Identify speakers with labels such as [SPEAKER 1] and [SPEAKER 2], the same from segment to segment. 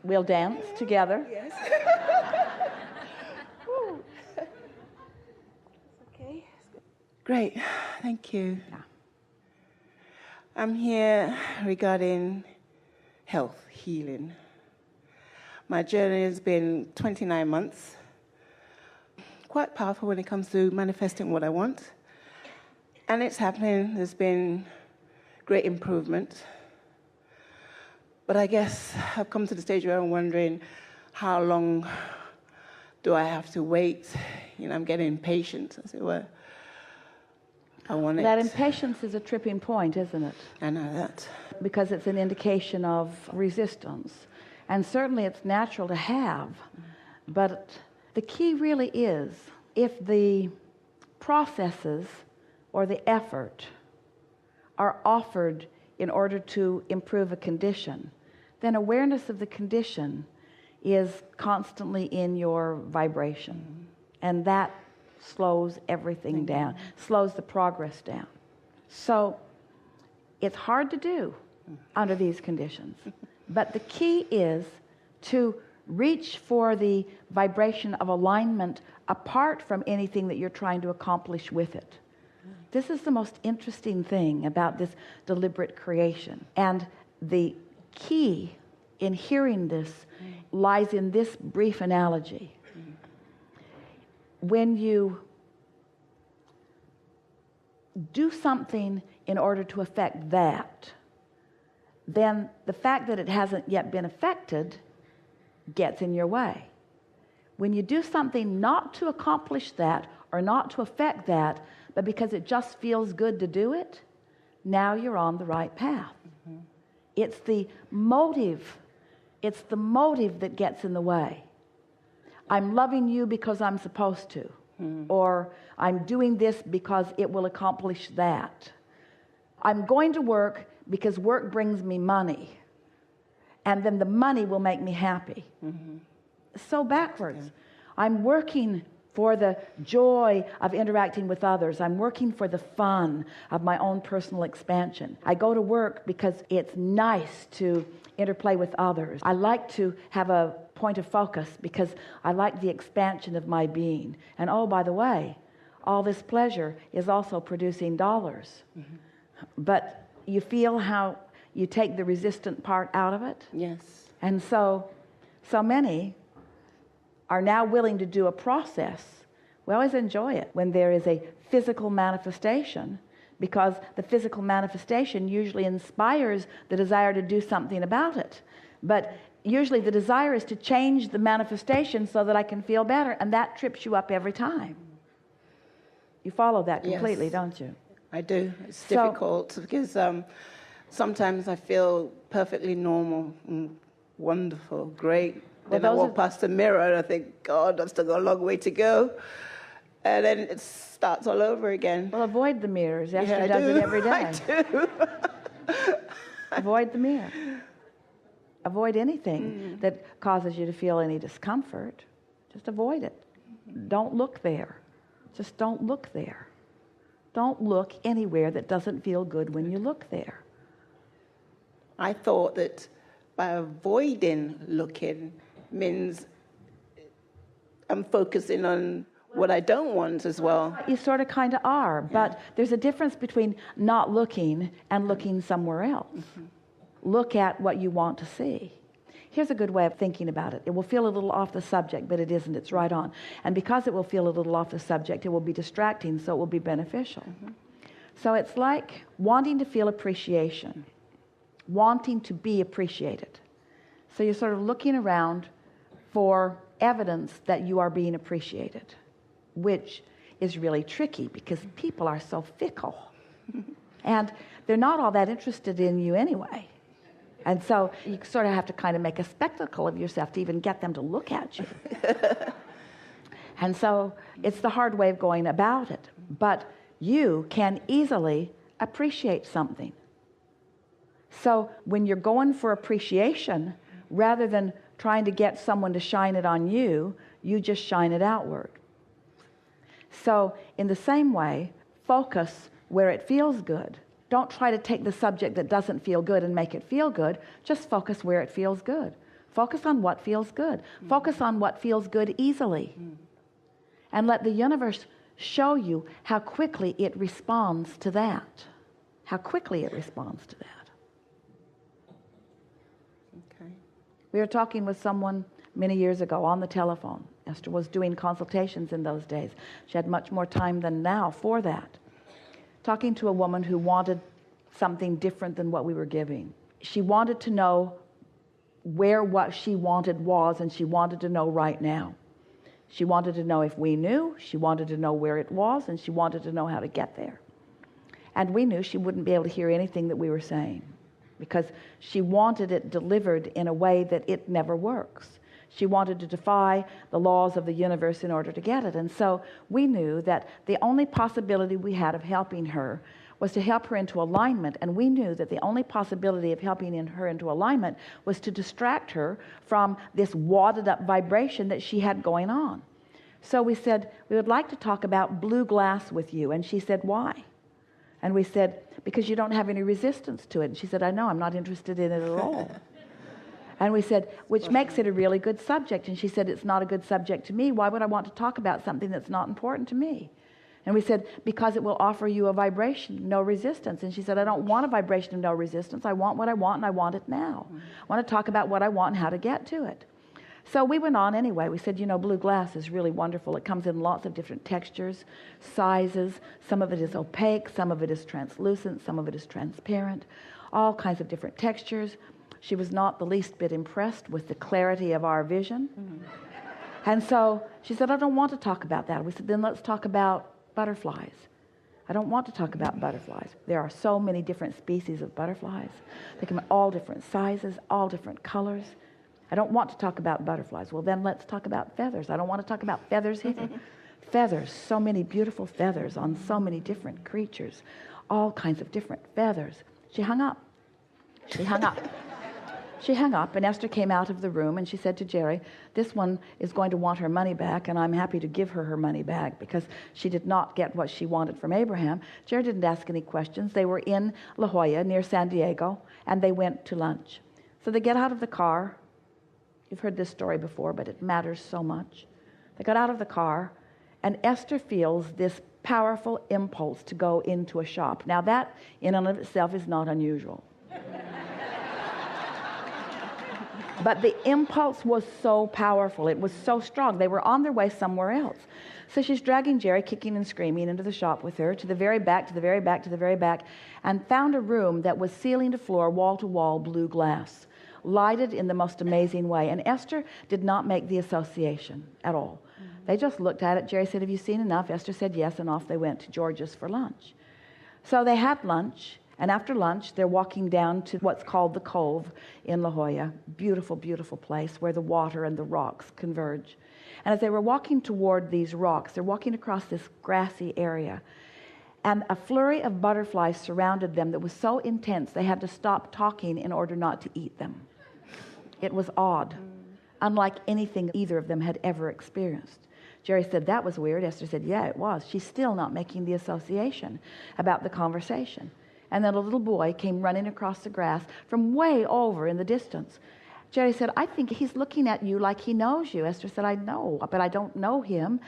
[SPEAKER 1] We'll dance together.
[SPEAKER 2] Yes. Okay. Great. Thank you.
[SPEAKER 1] Yeah.
[SPEAKER 2] I'm here regarding health, healing. My journey has been 29 months. Quite powerful when it comes to manifesting what I want. And it's happening. There's been great improvement. But I guess I've come to the stage where I'm wondering, how long do I have to wait? I'm getting impatient, as it were. I want it.
[SPEAKER 1] That impatience is a tripping point, isn't it?
[SPEAKER 2] I know that.
[SPEAKER 1] Because it's an indication of resistance. And certainly it's natural to have. But the key really is, if the processes or the effort are offered in order to improve a condition, then awareness of the condition is constantly in your vibration. And that slows everything down, slows the progress down. So it's hard to do under these conditions. But the key is to reach for the vibration of alignment apart from anything that you're trying to accomplish with it. This is the most interesting thing about this deliberate creation. And the key in hearing this lies in this brief analogy. When you do something in order to affect that, then the fact that it hasn't yet been affected gets in your way. When you do something not to accomplish that or not to affect that, but because it just feels good to do it, now you're on the right path. It's the motive that gets in the way. I'm loving you because I'm supposed to, or I'm doing this because it will accomplish that. I'm going to work because work brings me money, and then the money will make me happy. So backwards. I'm working for the joy of interacting with others. I'm working for the fun of my own personal expansion. I go to work because it's nice to interplay with others. I like to have a point of focus because I like the expansion of my being. And oh, by the way, all this pleasure is also producing dollars. But you feel how you take the resistant part out of it?
[SPEAKER 2] Yes.
[SPEAKER 1] And so many are now willing to do a process. We always enjoy it when there is a physical manifestation, because the physical manifestation usually inspires the desire to do something about it. But usually the desire is to change the manifestation so that I can feel better, and that trips you up every time. You follow that completely,
[SPEAKER 2] Yes.
[SPEAKER 1] Don't you?
[SPEAKER 2] I do. It's difficult because sometimes I feel perfectly normal, wonderful, great. Then I walk past the mirror and I think, God, I've still got a long way to go. And then it starts all over again.
[SPEAKER 1] Well, avoid the mirrors. Esther does it every day.
[SPEAKER 2] I do.
[SPEAKER 1] Avoid the mirror. Avoid anything that causes you to feel any discomfort. Just avoid it. Don't look there. Just don't look there. Don't look anywhere that doesn't feel good when you look there.
[SPEAKER 2] I thought that by avoiding looking means I'm focusing on what I don't want as well.
[SPEAKER 1] You sort of kind of are, but there's a difference between not looking and looking somewhere else. Look at what you want to see. Here's a good way of thinking about it. It will feel a little off the subject, but it isn't. It's right on. And because it will feel a little off the subject, it will be distracting, so it will be beneficial. So it's like wanting to feel appreciation, wanting to be appreciated. So you're sort of looking around for evidence that you are being appreciated, which is really tricky because people are so fickle. And they're not all that interested in you anyway. And so you sort of have to kind of make a spectacle of yourself to even get them to look at you. And so it's the hard way of going about it. But you can easily appreciate something. So when you're going for appreciation, rather than trying to get someone to shine it on you, you just shine it outward. So in the same way, focus where it feels good. Don't try to take the subject that doesn't feel good and make it feel good. Just focus where it feels good. Focus on what feels good. Focus on what feels good easily. And let the universe show you how quickly it responds to that. How quickly it responds to that.
[SPEAKER 2] Okay.
[SPEAKER 1] We were talking with someone many years ago on the telephone. Esther was doing consultations in those days. She had much more time than now for that. Talking to a woman who wanted something different than what we were giving. She wanted to know where what she wanted was, and she wanted to know right now. She wanted to know if we knew, she wanted to know where it was, and she wanted to know how to get there. And we knew she wouldn't be able to hear anything that we were saying because she wanted it delivered in a way that it never works. She wanted to defy the laws of the universe in order to get it. And so we knew that the only possibility we had of helping her was to help her into alignment, and we knew that the only possibility of helping her into alignment was to distract her from this wadded up vibration that she had going on. So we said, we would like to talk about blue glass with you. And she said, why? And we said, because you don't have any resistance to it. And she said, I know, I'm not interested in it at all. And we said, which makes it a really good subject. And she said, it's not a good subject to me. Why would I want to talk about something that's not important to me? And we said, because it will offer you a vibration of no resistance. And she said, I don't want a vibration of no resistance. I want what I want, and I want it now. I want to talk about what I want and how to get to it. So we went on anyway. We said, you know, blue glass is really wonderful. It comes in lots of different textures, sizes. Some of it is opaque. Some of it is translucent. Some of it is transparent. All kinds of different textures. She was not the least bit impressed with the clarity of our vision. And so she said, I don't want to talk about that. We said, then let's talk about butterflies. I don't want to talk about butterflies. There are so many different species of butterflies. They come in all different sizes, all different colors. I don't want to talk about butterflies. Well, then let's talk about feathers. I don't want to talk about feathers either. Feathers, so many beautiful feathers on so many different creatures, all kinds of different feathers. She hung up. She hung up. She hung up, and Esther came out of the room, and she said to Jerry, this one is going to want her money back, and I'm happy to give her her money back because she did not get what she wanted from Abraham. Jerry didn't ask any questions. They were in La Jolla near San Diego, and they went to lunch. So they get out of the car. You've heard this story before, but it matters so much. They got out of the car, and Esther feels this powerful impulse to go into a shop. Now that, in and of itself, is not unusual. But the impulse was so powerful. It was so strong. They were on their way somewhere else. So she's dragging Jerry, kicking and screaming, into the shop with her, to the very back, to the very back, to the very back, and found a room that was ceiling to floor, wall to wall, blue glass, lighted in the most amazing way. And Esther did not make the association at all. They just looked at it. Jerry said, have you seen enough? Esther said yes, and off they went to George's for lunch. So they had lunch. And after lunch, they're walking down to what's called the Cove in La Jolla. Beautiful, beautiful place where the water and the rocks converge. And as they were walking toward these rocks, they're walking across this grassy area. And a flurry of butterflies surrounded them that was so intense they had to stop talking in order not to eat them. It was odd, unlike anything either of them had ever experienced. Jerry said, that was weird. Esther said, yeah, it was. She's still not making the association about the conversation. And then a little boy came running across the grass from way over in the distance. Jerry said, I think he's looking at you like he knows you. Esther said, I know, but I don't know him.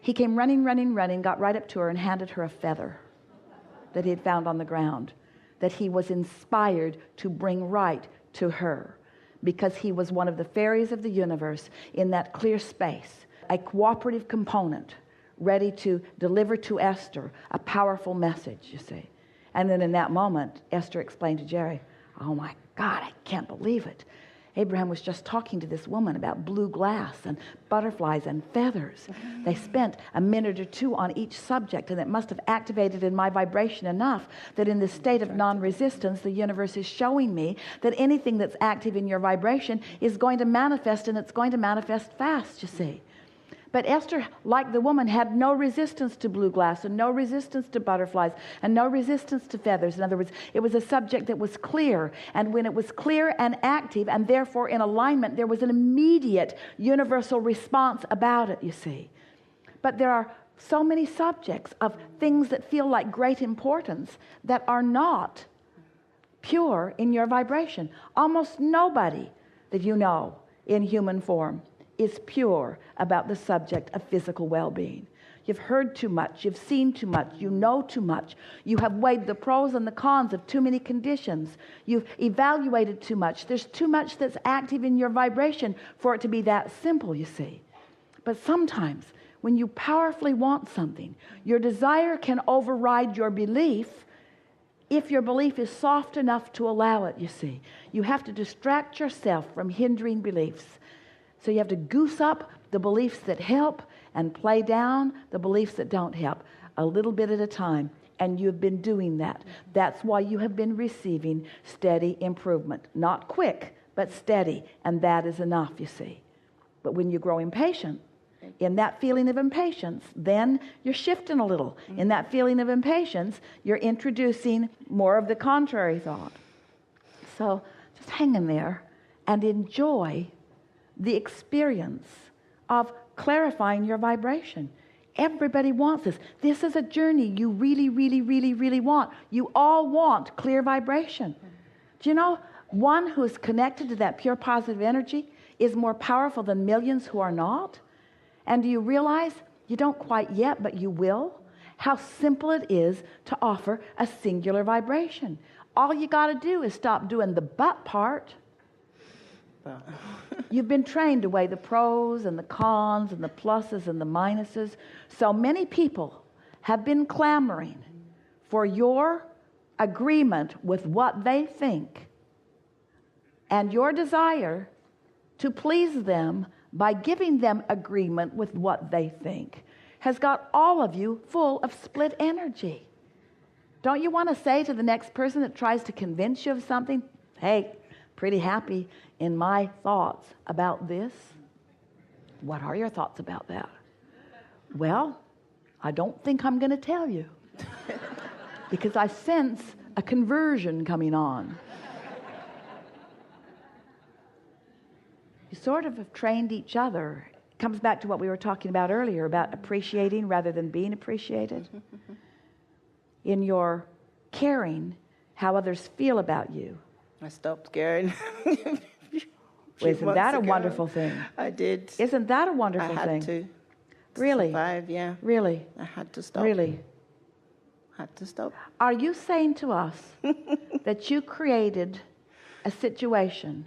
[SPEAKER 1] He came running, got right up to her and handed her a feather that he had found on the ground, that he was inspired to bring right to her because he was one of the fairies of the universe in that clear space, a cooperative component ready to deliver to Esther a powerful message, you see. And then in that moment, Esther explained to Jerry, oh my God, I can't believe it. Abraham was just talking to this woman about blue glass and butterflies and feathers. They spent a minute or two on each subject, and it must have activated in my vibration enough that in this state of non-resistance, the universe is showing me that anything that's active in your vibration is going to manifest, and it's going to manifest fast, you see. But Esther, like the woman, had no resistance to blue glass and no resistance to butterflies and no resistance to feathers. In other words, it was a subject that was clear. And when it was clear and active and therefore in alignment, there was an immediate universal response about it, you see. But there are so many subjects of things that feel like great importance that are not pure in your vibration. Almost nobody that you know in human form is pure about the subject of physical well-being. You've heard too much, you've seen too much, you know too much, you have weighed the pros and the cons of too many conditions, you've evaluated too much. There's too much that's active in your vibration for it to be that simple, you see. But sometimes when you powerfully want something, your desire can override your belief if your belief is soft enough to allow it, you see. You have to distract yourself from hindering beliefs. So you have to goose up the beliefs that help and play down the beliefs that don't help, a little bit at a time. And you've been doing that. That's why you have been receiving steady improvement. Not quick, but steady. And that is enough, you see. But when you grow impatient, in that feeling of impatience, then you're shifting a little. In that feeling of impatience, you're introducing more of the contrary thought. So just hang in there and enjoy the experience of clarifying your vibration. Everybody wants this. This is a journey you really, really, really, really want. You all want clear vibration. Do you know, one who is connected to that pure positive energy is more powerful than millions who are not? And do you realize, you don't quite yet, but you will, how simple it is to offer a singular vibration. All you got to do is stop doing the but part. You've been trained to weigh the pros and the cons and the pluses and the minuses. So many people have been clamoring for your agreement with what they think and your desire to please them by giving them agreement with what they think has got all of you full of split energy. Don't you want to say to the next person that tries to convince you of something, hey, pretty happy in my thoughts about this? What are your thoughts about that? Well, I don't think I'm going to tell you because I sense a conversion coming on. You sort of have trained each other. It comes back to what we were talking about earlier about appreciating rather than being appreciated. In your caring how others feel about you.
[SPEAKER 2] I stopped caring.
[SPEAKER 1] Isn't that a wonderful thing?
[SPEAKER 2] I did.
[SPEAKER 1] Isn't that a wonderful thing?
[SPEAKER 2] I had to.
[SPEAKER 1] Really?
[SPEAKER 2] Survive, yeah.
[SPEAKER 1] Really?
[SPEAKER 2] I had to stop.
[SPEAKER 1] Really?
[SPEAKER 2] Had to stop.
[SPEAKER 1] Are you saying to us that you created a situation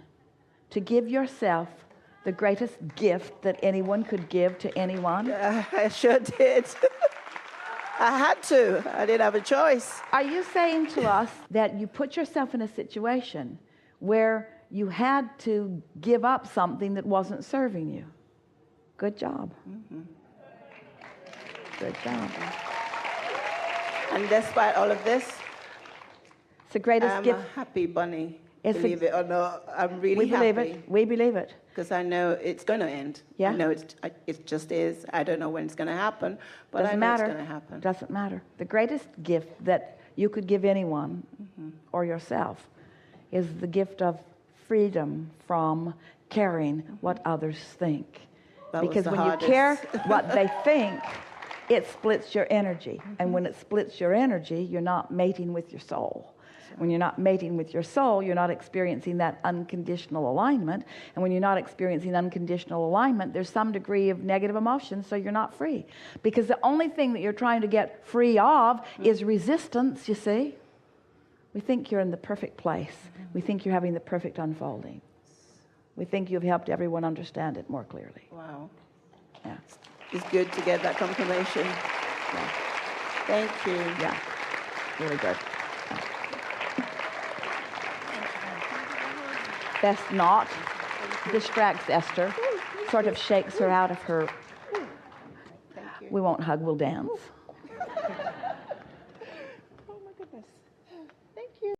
[SPEAKER 1] to give yourself the greatest gift that anyone could give to anyone?
[SPEAKER 2] I sure did. I had to. I didn't have a choice.
[SPEAKER 1] Are you saying to us that you put yourself in a situation where you had to give up something that wasn't serving you? Good job. Mm-hmm. Good job.
[SPEAKER 2] And despite all of this,
[SPEAKER 1] it's the greatest gift.
[SPEAKER 2] I'm a happy bunny.
[SPEAKER 1] It's
[SPEAKER 2] believe it or not, I'm really happy.
[SPEAKER 1] We believe it. We believe it.
[SPEAKER 2] Because I know it's going to end.
[SPEAKER 1] Yeah.
[SPEAKER 2] I know it just is. I don't know when it's going to happen, but I know it's going to happen.
[SPEAKER 1] Doesn't matter. The greatest gift that you could give anyone or yourself is the gift of freedom from caring what others think. Because when you care what they think, it splits your energy. And when it splits your energy, you're not mating with your soul. When you're not mating with your soul, you're not experiencing that unconditional alignment. And when you're not experiencing unconditional alignment, there's some degree of negative emotion, so you're not free. Because the only thing that you're trying to get free of is resistance, you see. We think you're in the perfect place. We think you're having the perfect unfolding. We think you've helped everyone understand it more clearly.
[SPEAKER 2] Wow.
[SPEAKER 1] Yeah.
[SPEAKER 2] It's good to get that confirmation.
[SPEAKER 1] Yeah.
[SPEAKER 2] Thank you.
[SPEAKER 1] Yeah. Really good. Best not distracts Esther, sort of shakes her out of her.
[SPEAKER 2] Thank you.
[SPEAKER 1] We won't hug, we'll dance.